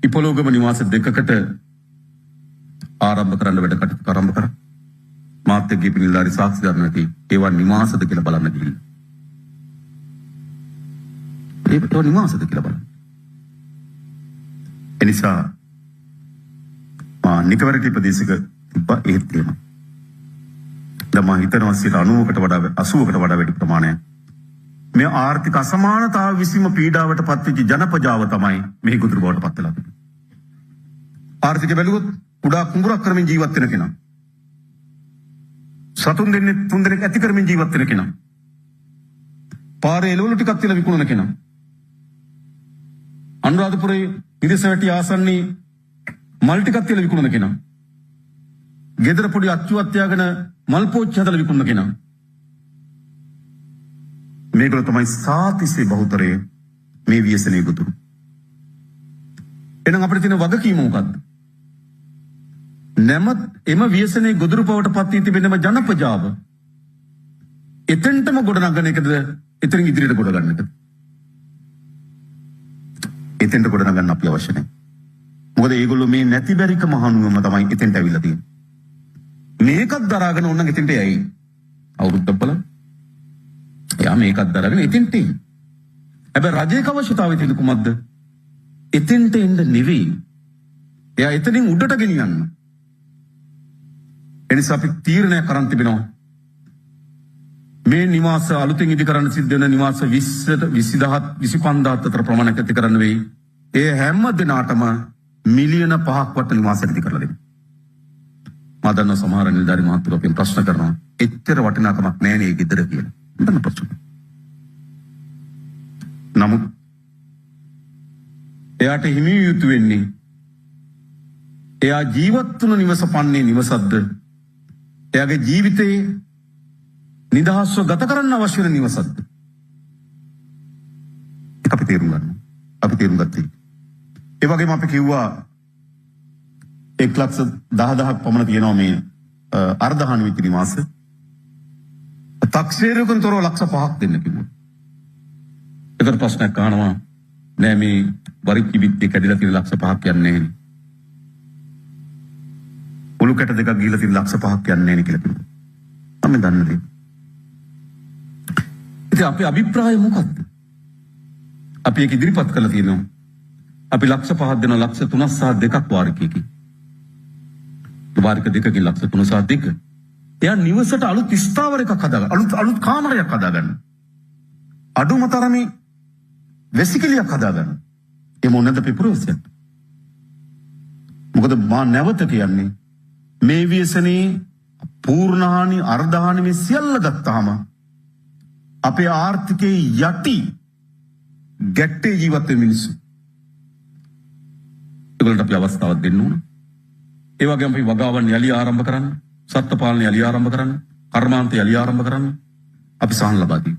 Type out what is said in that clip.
ඉපලෝගම නිවාස දෙකකට ආරම්භ කරන්න වැඩ කටයුතු ආරම්භ කරා. මාත් එක්ක පිළිලාරි සාක්ෂි දරන්නටි ඒවා නිවාසද කියලා බලන්න ගිහින්. ඒවා නිවාසද කියලා බලන්න. එනිසා නිකවරටි ප්‍රදේශයක තිබ්බා ඒත් එහෙම. දැන් මම හිතනවා 90කට වඩා 80කට වඩා වැඩි ප්‍රමාණයක් මේ ආර්ථික අසමානතාව විසීම පීඩාවට පත්වෙච්ච ජනපජාව තමයි මේ ගොදුරු බවට පත් වෙලා තිබෙන්නේ. ආර්ථික බැලුවොත් කුඩා කුඹුරක් කරමින් ජීවත් වෙන කෙනා. සතුන් දෙන්නේ තුන් දෙනෙක් ඇති කරමින් ජීවත් වෙන කෙනා. පාරේ එළවලු ටිකක් තියලා විකුණන කෙනා. අනුරාධපුරයේ පිරිසවැටි ආසන්නයේ මල් ටිකක් තියලා විකුණන කෙනා. ගෙදර පොඩි අච්චුවක් තියාගෙන මල් පෝච්චි හදලා විකුණන කෙනා. මේගොල්ලෝ තමයි සාතිසේ බහුතරයේ මේ ව්‍යසනයේ ගොදුරු. එහෙනම් අපිට තියෙන වගකීම මොකක්ද? නැමත් එම ව්‍යසනයේ ගොදුරු බවට පත් වී තිබෙනම ජනපජාව එතෙන්ටම ගොඩනගන එකද එතනින් ඉදිරියට ගොඩ ගන්න එකද? එතෙන්ට ගොඩ නගන්න අපි අවශ්‍ය නැහැ. මොකද ඒගොල්ලෝ මේ නැති බැරිකම හනුවම තමයි එතෙන්ට ඇවිල්ලා තියෙන්නේ. මේකත් දරාගෙන ඕන නම් එතෙන්ට යයි. අවුරුද්දක් බලන්න. එයා මේකත් දරාගෙන එතෙන්ට එයි. හැබැයි රජයක අවශ්‍යතාවය තියෙන කුමක්ද? එතෙන්ට එන්න නෙවෙයි. එයා එතනින් උඩට ගෙනියන්න. එනිසා අපි තීරණයක් කරන් තිබෙනවා. මේ නිවාස අලුතින් ඉදි කරන්න සිද්ධ වෙන නිවාස 20ට 25000 අතර ප්‍රමාණයක් ඇති කරන්න වෙයි. ඒ හැම දිනාටම මිලියන 5ක් වට නිවාස ඉදි කරලා දෙන්න. මම දන්න සමහර නිලධාරි මහතුරු අපෙන් ප්‍රශ්න කරනවා. එච්චර වටිනාකමක් නැහැ නේ ගෙදර කියලා. මම ප්‍රශ්න. නමුත් එයාට හිමි යුතු වෙන්නේ එයා ජීවත් වුණ නිවස පන්නේ නිවසක්ද? එයාගේ ජීවිතේ නිදහස්ව ගත කරන්න අවශ්‍ය වෙන නිවසක්ද? ඒක අපි තේරුම් ගන්න. අපි තේරුම් ගත්තේ. ඒ වගේම අපි කිව්වා 1,10,000ක් පමණ තියෙනවා මේ අර්ධහානි වෙච්ච නිවාස. තාක්ෂේරයකින් තොරව 5,00,000ක් දෙන්න කිව්වා. ඒකට ප්‍රශ්නයක් අහනවා නෑ මේ වරිච්චි විත්ති කැඩිලා තියෙන 5,00,000ක් කියන්නේ නැහැ. ඔලු කැට දෙකක් ගිහිලා තියෙන 5,00,000ක් කියන්නේ නැහැ කියලා කිව්වා. මම දන්නේ නැහැ. ඉතින් අපේ අභිප්‍රාය මොකක්ද? අපි ඒක ඉදිරිපත් කරලා තියෙනවා. අපි 5,00,000ක් දෙනවා 3,02ක් වාරිකයකින්. වාරික දෙකකින් 3,02. එයා නිවසට අලුත් ස්ථාවරයක් හදාගන්න. අලුත් කාමරයක් හදාගන්න. අඩුම තරමේ වෙසිකලියක් හදාගන්න. ඒ මොනද පිපුරෝසෙත්. මොකද මා නැවත කියන්නේ මේ ව්‍යසනේ පූර්ණහානි අර්ධහානි මේ සියල්ල ගත්තාම අපේ ආර්ථිකයේ යටි ගැටේ ජීවත් වෙන මිනිස්සු. ඒගොල්ලන්ට අපි අවස්ථාවක් දෙන්න ඕන. ඒ වගේම අපි වගාවන් යලි ආරම්භ කරන්න, සත්ත්ව පාලනය යලි ආරම්භ කරන්න, කර්මාන්ත යලි ආරම්භ කරන්න අපි සහන ලබා දෙන්න.